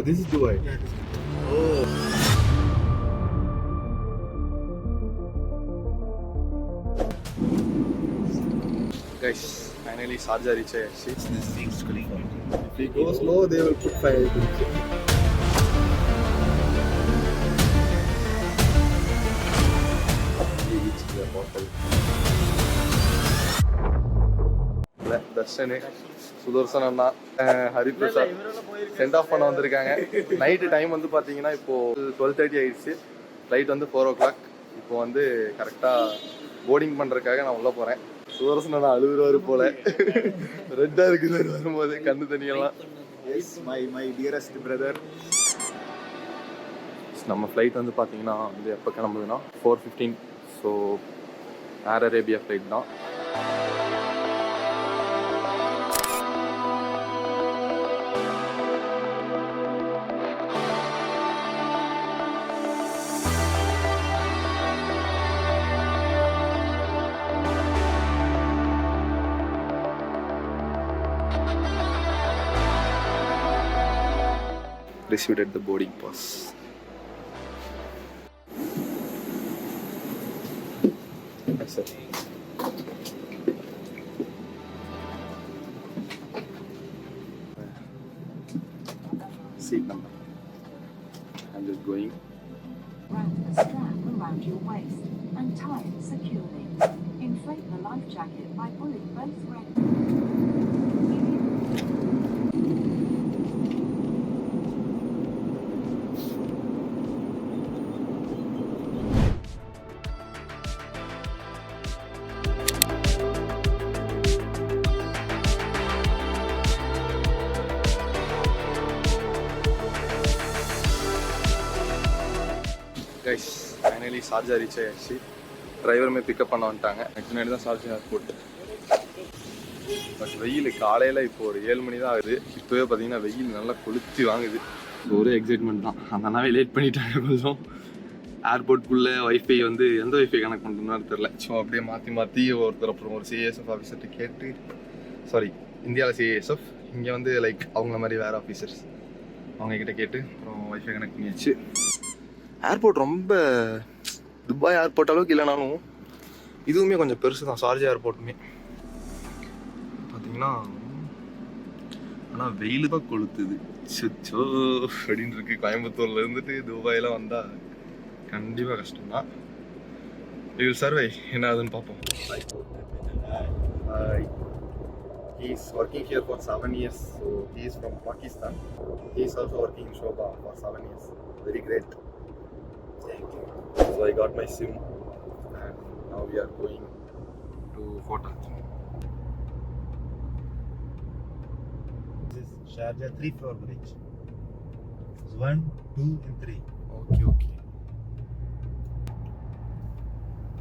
this is Dubai. Yeah, this is Oh. Guys, finally Sharjah reached. this is Khalifa. If we go slow, they will put fire. We reached the hotel. Darshan, Sudharsan அண்ணா, Hariprasad send off பண்ண வந்திருக்காங்க. Night time வந்து பார்த்தீங்கன்னா இப்போது 12:30 ஆயிடுச்சு. Flight வந்து 4 o'clock. இப்போ வந்து கரெக்டாக போர்டிங் பண்ணுறதுக்காக நான் உள்ளே போகிறேன். சுதர்சன் அண்ணா அழுகுறாரு போல, ரெட்டாக இருக்குது வரும்போது கண்ணு தண்ணியெல்லாம். Yes, my dearest brother. நம்ம ஃப்ளைட் வந்து பார்த்தீங்கன்னா வந்து எப்போ கிளம்புதுன்னா 4:15. ஸோ ஏர் அரேபியா ஃப்ளைட் தான். Received at the boarding pass. Yes, sir. Seat number. I'm just going. Wrap the strap around your waist and tie it securely. Inflate the life jacket by pulling both threads. Guys, finally Sharjah reach ஆயிடுச்சு. டிரைவருமே pickup பண்ண வந்துட்டாங்க. Next night தான் Sharjah airport. But வெயில் காலையில் இப்போ ஒரு 7 மணி தான் ஆகுது. இப்போவே பார்த்தீங்கன்னா வெயில் நல்லா கொளுத்தி வாங்குது. ஒரே எக்ஸைட்மெண்ட் தான். அந்த அண்ணாவே லேட் பண்ணிட்டாங்க கொஞ்சம். ஏர்போர்ட்குள்ளே வைஃபை வந்து எந்த வைஃபை கனெக்ட் பண்ணுறதுனாலும் தெரில. ஸோ அப்படியே மாற்றி ஒருத்தர் அப்புறம் ஒரு சிஏஎஸ்எஃப் ஆஃபீஸர்கிட்ட கேட்டு, சாரி இந்தியாவில் சிஏஎஸ்எஃப், இங்கே வந்து லைக் அவங்கள மாதிரி வேறு ஆஃபீஸர்ஸ், அவங்கக்கிட்ட கேட்டு அப்புறம் வைஃபை கனெக்ட் பண்ணியாச்சு. ஏர்போர்ட் ரொம்ப துபாய் ஏர்போர்ட் அளவுக்கு இல்லைனாலும் இதுவுமே கொஞ்சம் பெருசு தான். ஷார்ஜா ஏர்போர்ட்டுமே பார்த்தீங்கன்னா, ஆனால் வெயில் தான் கொளுத்துது. சோ அப்படின்னு இருக்கு. கோயம்புத்தூர்ல இருந்துட்டு துபாயெல்லாம் வந்தால் கண்டிப்பாக கஷ்டம்தான். We will survey. என்ன ஆகுதுன்னு பார்ப்போம். He is working here for 7 years. So he is from Pakistan. He is also working in Shoba for 7 years. Very great. So I got my SIM and now we are going to Fort. This is Sharjah 3-floor bridge. It's 1, 2 and 3. Okay.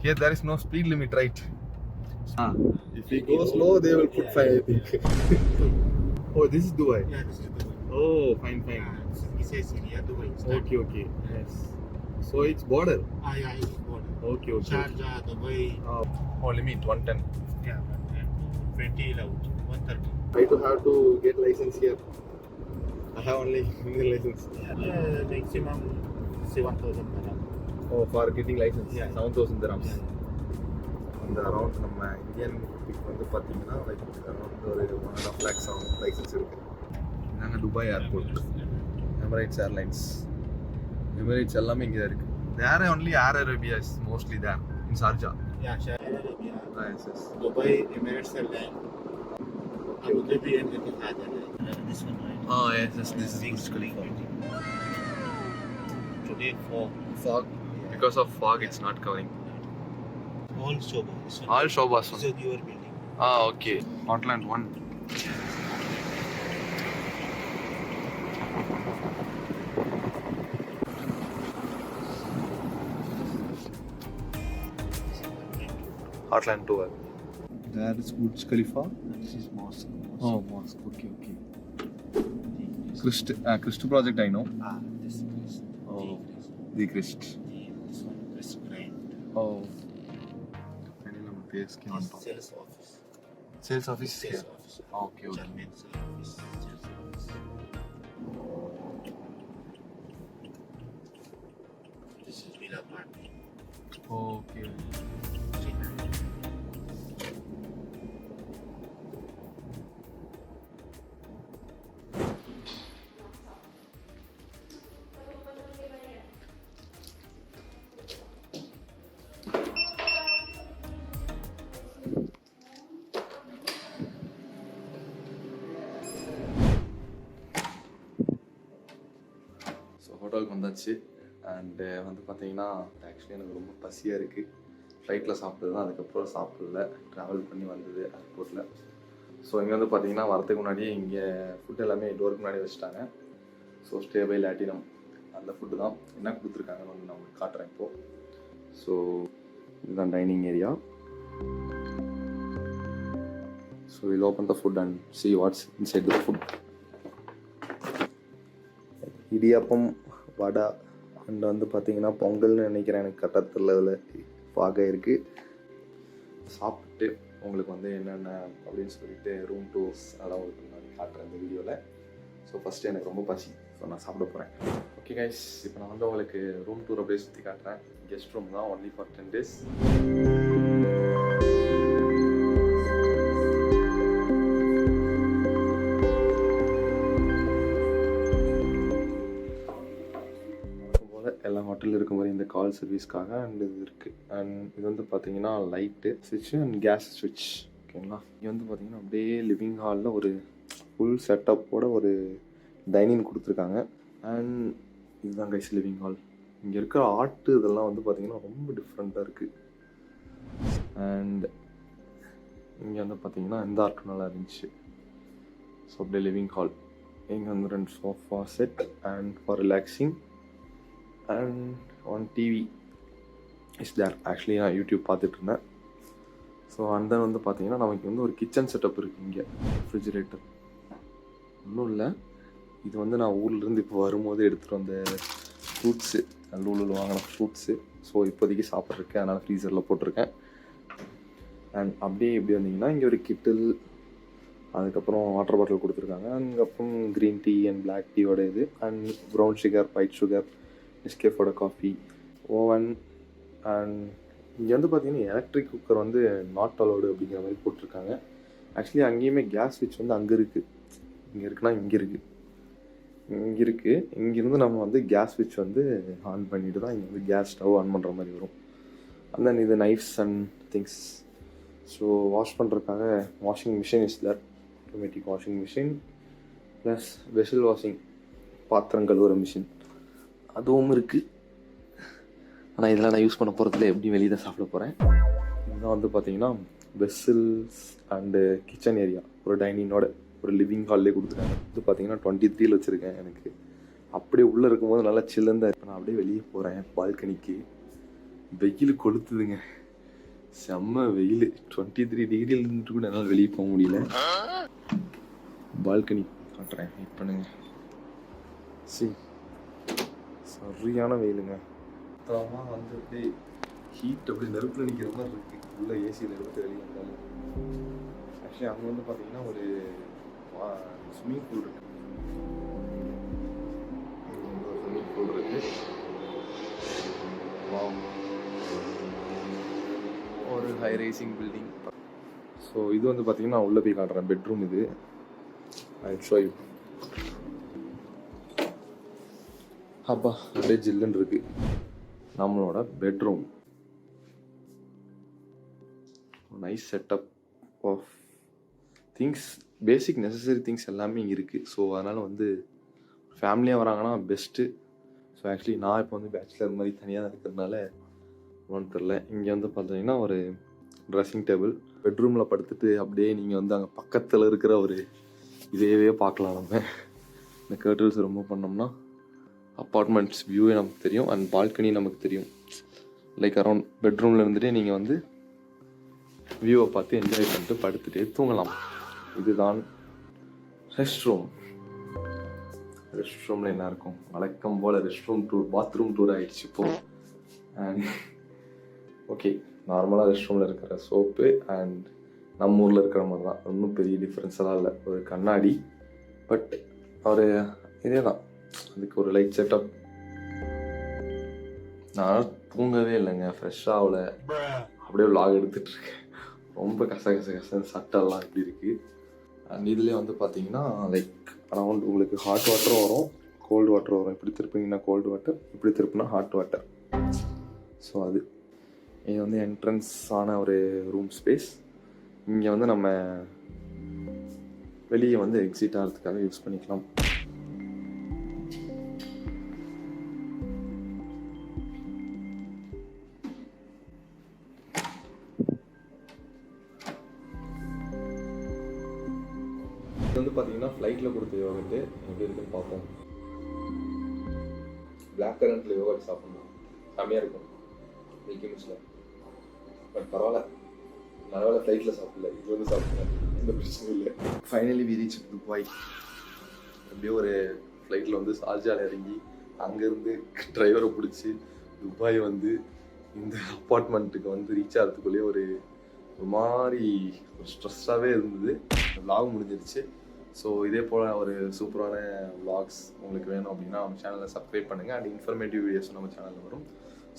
Here there is no speed limit, right? If we go slow, they will put fire, I think. Oh, this is Dubai. Yeah, this is Dubai. Oh, fine. This is area Dubai. Okay. Yes. So it's border. Yeah, it's border. Okay. Sharjah, Dubai. Oh, limit 110. Yeah, 20 allowed. 130. I do have to get license here. I have only Indian license. Yeah, maximum 7,000 dirham. Oh, for getting license. Yeah. 7,000 dirhams. Yeah. அந்த around நம்ம Indian வந்து பார்த்தீங்கன்னா like around ஒரு 1.5 lakhs ஆகும் license இருக்குது. நாங்கள் Dubai airport, Emirates airlines, Emirates எல்லாமே இங்கே தான் இருக்குது. There only Air Arabia is mostly there in Sharjah. Yeah, Sharjah Arabia. Yes. Dubai, Emirates Airline. Abu Dhabi and Etihad Airline. This one, right? Oh, yes, this is Burj Khalifa. Today, fog. Because of fog, it's not covering. all Shoba. This one. All Shobas. This is your building. Okay. Hotland 1. Hotland 2. That is Burj Khalifa. This is mosque. Oh, mosque. Okay. Christ project, I know. This is The Christ. this one is grand. Oh. Sales office. Sales office. Sales office. Okay. German sales office. Sales office. Villa Park. Okay. So ஹோட்டலுக்கு வந்தாச்சு. And வந்து பார்த்தீங்கன்னா actually எனக்கு ரொம்ப பசியாக இருக்குது. ஃப்ளைட்டில் சாப்பிட்டது தான், அதுக்கப்புறம் சாப்பிடல, ட்ராவல் பண்ணி வந்தது ஏர்போர்ட்டில். ஸோ இங்கே வந்து பார்த்தீங்கன்னா வரதுக்கு முன்னாடியே இங்கே ஃபுட் எல்லாமே டோருக்கு முன்னாடி வச்சுட்டாங்க. ஸோ ஸ்டே பை லாட்டினம் அந்த ஃபுட்டு தான் என்ன கொடுத்துருக்காங்கன்னு வந்து நான் உங்களுக்கு காட்டுறேன் இப்போது. ஸோ இதுதான் dining area. So we'll open the food and see what's inside the food. Idiyappam, vada and வந்து பார்த்தீங்கன்னா பொங்கல்னு நினைக்கிறேன், எனக்கு கட்டத்தில் அதில் பாக இருக்குது. சாப்பிட்டு உங்களுக்கு வந்து என்னென்ன அப்படின்னு சொல்லிட்டு ரூம் டூர்ஸ் அதெல்லாம் உங்களுக்கு நான் காட்டுறேன் இந்த வீடியோவில். ஸோ ஃபஸ்ட்டு எனக்கு ரொம்ப பசி, ஸோ நான் சாப்பிட போகிறேன். ஓகே கைஸ், இப்போ நான் வந்து உங்களுக்கு ரூம் டூர் அப்படியே சுற்றி காட்டுறேன். கெஸ்ட் ரூம் தான், ஒன்லி ஃபார் 10 days. எல்லா ஹோட்டலில் இருக்க மாதிரி இந்த கால் சர்வீஸ்க்காக அண்ட் இது இருக்குது. அண்ட் இது வந்து பார்த்தீங்கன்னா லைட்டு ஸ்விட்ச்சு அண்ட் கேஸ் ஸ்விட்ச். ஓகேங்களா, இங்கே வந்து பார்த்தீங்கன்னா அப்படியே லிவிங் ஹாலில் ஒரு ஃபுல் செட்டப்போட ஒரு டைனிங் கொடுத்துருக்காங்க. அண்ட் இதுதான் கைஸ் லிவிங் ஹால். இங்கே இருக்கிற ஆர்ட்டு இதெல்லாம் வந்து பார்த்தீங்கன்னா ரொம்ப டிஃப்ரெண்ட்டாக இருக்குது. அண்ட் இங்கே வந்து பார்த்தீங்கன்னா இந்த ஆர்ட்டும் நல்லா இருந்துச்சு. ஸோ அப்படியே லிவிங் ஹால். இங்கே வந்து 2 sofa set and for relaxing and one TV is there. Actually நான் யூடியூப் பார்த்துட்டு இருந்தேன். ஸோ அந்த வந்து பார்த்தீங்கன்னா நமக்கு வந்து ஒரு கிச்சன் செட்டப் இருக்குது. இங்கே ரெஃப்ரிஜிரேட்டர் ஒன்றும் இல்லை, இது வந்து நான் ஊர்லேருந்து இப்போ வரும்போது எடுத்துகிட்டு வந்த ஃப்ரூட்ஸு, லூலூவில் வாங்கின ஃப்ரூட்ஸு. ஸோ இப்போதைக்கு சாப்பிட்றதுக்கு அதனால் ஃப்ரீசரில் போட்டிருக்கேன். அண்ட் அப்படியே எப்படி வந்தீங்கன்னா இங்கே ஒரு கிட்டில், அதுக்கப்புறம் வாட்டர் பாட்டில் கொடுத்துருக்காங்க. அதுக்கப்புறம் க்ரீன் டீ அண்ட் பிளாக் டீயோட இது and brown sugar, white sugar, நெஸ்கேஃபோட காஃபி, ஓவன். அண்ட் இங்கே வந்து பார்த்தீங்கன்னா எலக்ட்ரிக் குக்கர் வந்து நாட் அலோடு அப்படிங்கிற மாதிரி போட்டிருக்காங்க. ஆக்சுவலி அங்கேயுமே கேஸ் ஸ்விட்ச் வந்து அங்கே இருக்குது, இங்கே இருக்குன்னா இங்கே இருக்குது, இங்கே இருக்குது. இங்கேருந்து நம்ம வந்து கேஸ் ஸ்விட்ச் வந்து ஆன் பண்ணிட்டு தான் இங்கே வந்து கேஸ் ஸ்டவ் ஆன் பண்ணுற மாதிரி வரும். அண்ட் தென் இது knives and things. So wash பண்ணுறதுக்காக washing machine is there, automatic washing machine plus vessel washing, பாத்திரம் கழுவுற மிஷின் அதுவும் இருக்குது. ஆனால் இதெல்லாம் நான் யூஸ் பண்ண போகிறதுல எப்படி வெளியே தான் சாப்பிட போகிறேன். இதுதான் வந்து பார்த்தீங்கன்னா வெசல்ஸ் அண்டு கிச்சன் ஏரியா, ஒரு டைனிங்கோட ஒரு லிவிங் ஹால்லே கொடுத்துருக்காங்க. இது பார்த்தீங்கன்னா 23 வச்சுருக்கேன். எனக்கு அப்படியே உள்ளே இருக்கும்போது நல்லா சில்லுன்னு தான். இப்போ நான் அப்படியே வெளியே போகிறேன் பால்கனிக்கு. வெயில் கொளுத்துதுங்க, செம்ம வெயில். 23 டிகிரியிலிருந்து கூட என்னால் வெளியே போக முடியல. பால்கனி காட்டுறேன், வெயிட் பண்ணுங்க. சரியான வெயிலுங்க. மொத்தமாக வந்து அப்படியே ஹீட் அப்படியே நெருப்பில் நிற்கிற மாதிரி இருக்குது. உள்ள ஏசியில் எடுத்து வெளியே வந்தாலும். ஆக்சுவலி அங்கே வந்து பார்த்தீங்கன்னா ஒரு ஸ்விம்மிங் பூல் இருக்குது. ஸ்விம்மிங் பூல் இருக்குது. ஒரு ஹை ரைசிங் பில்டிங். ஸோ இது வந்து பார்த்தீங்கன்னா உள்ளே போய் காட்டுறேன். பெட்ரூம் இது. I show you. அப்பா அப்படியே ஜில்லுன்னு இருக்கு நம்மளோட bedroom. Nice setup of things, basic necessary things எல்லாமே இங்கே இருக்குது. ஸோ அதனால் வந்து ஃபேமிலியாக வராங்கன்னா பெஸ்ட்டு. ஸோ ஆக்சுவலி நான் இப்போ வந்து பேச்சுலர் மாதிரி தனியாக தான் இருக்கிறதுனால ஒன்றும் தெரில. இங்கே வந்து பார்த்தீங்கன்னா ஒரு ட்ரெஸ்ஸிங் டேபிள், பெட்ரூமில் படுத்துட்டு அப்படியே நீங்கள் வந்து அங்கே பக்கத்தில் இருக்கிற ஒரு இதையவே பார்க்கலாம். நம்ம இந்த கர்டல்ஸ் ரிமூவ் பண்ணோம்னா அப்பார்ட்மெண்ட்ஸ் வியூவே நமக்கு தெரியும் அண்ட் பால்கனி நமக்கு தெரியும். லைக் அரௌண்ட் பெட்ரூமில் இருந்துகிட்டே நீங்கள் வந்து வியூவை பார்த்து என்ஜாய் பண்ணிட்டு படுத்துகிட்டே தூங்கலாம். இதுதான் ரெஸ்ட் ரூம். ரெஸ்ட் ரூமில் என்ன இருக்கும், வழக்கம் போல் rest room tour, bathroom tour ஆகிடுச்சு இப்போது. அண்ட் ஓகே, நார்மலாக ரெஸ்ட் ரூமில் இருக்கிற சோப்பு அண்ட் நம்ம ஊரில் இருக்கிற மாதிரி தான், ஒன்றும் பெரிய டிஃப்ரென்ஸெல்லாம் இல்லை. ஒரு கண்ணாடி, பட் ஒரு இதே தான், அதுக்கு ஒரு லைட் செட்டப், நான் தூங்கவே இல்லைங்க, ஃப்ரெஷ்ஷாக ஆகல, அப்படியே vlog எடுத்துட்டு இருக்கேன். ரொம்ப கசன்னு சட்டெல்லாம் இப்படி இருக்குது. அண்ட் இதுலேயே வந்து பார்த்தீங்கன்னா லைக் அரௌண்ட் உங்களுக்கு ஹாட் வாட்டரும் வரும், கோல்டு வாட்டர் வரும். இப்படி திருப்பிங்கன்னா கோல்டு வாட்டர், இப்படி திருப்பினா ஹாட் வாட்டர். ஸோ அது இது வந்து என்ட்ரன்ஸ் ஆன ஒரு ரூம் ஸ்பேஸ். இங்கே வந்து நம்ம வெளியே வந்து எக்ஸிட் ஆகிறதுக்காக யூஸ் பண்ணிக்கலாம். இது வந்து பார்த்தீங்கன்னா ஃப்ளைட்டில் கொடுத்த யோகட்டு எப்படி இருக்குன்னு பார்ப்போம். பிளாக் கரண்ட்ல யோகட் சாப்பிடணும், செம்மையாக இருக்கும் மில்கி மிஸ்டில். பட் பரவாயில்ல, பரவாயில்ல, ஃப்ளைட்டில் சாப்பிடல, இது வந்து சாப்பிட்டேன், எந்த பிரச்சனையும் இல்லை. Finally we reach Dubai. அப்படியே ஒரு ஃப்ளைட்டில் வந்து ஷார்ஜாவில் இறங்கி அங்கேருந்து டிரைவரை பிடிச்சி துபாய் வந்து இந்த அப்பார்ட்மெண்ட்டுக்கு வந்து ரீச் ஆகிறதுக்குள்ளேயே ஒரு மாதிரி ஒரு ஸ்ட்ரெஸ்ஸாகவே இருந்தது. விளாக் முடிஞ்சிருச்சு. ஸோ இதே போல் ஒரு சூப்பரான விளாக்ஸ் உங்களுக்கு வேணும் அப்படின்னா நம்ம சேனலை சப்ஸ்கிரைப் பண்ணுங்கள். அண்ட் இன்ஃபர்மேட்டிவ் வீடியோஸும் நம்ம சேனலில் வரும்.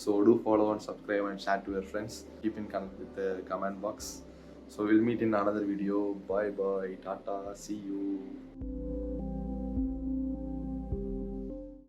So do follow and subscribe and share to your friends. Keep in contact with the comment box. So we'll meet in another video. Bye bye. Tata. See you.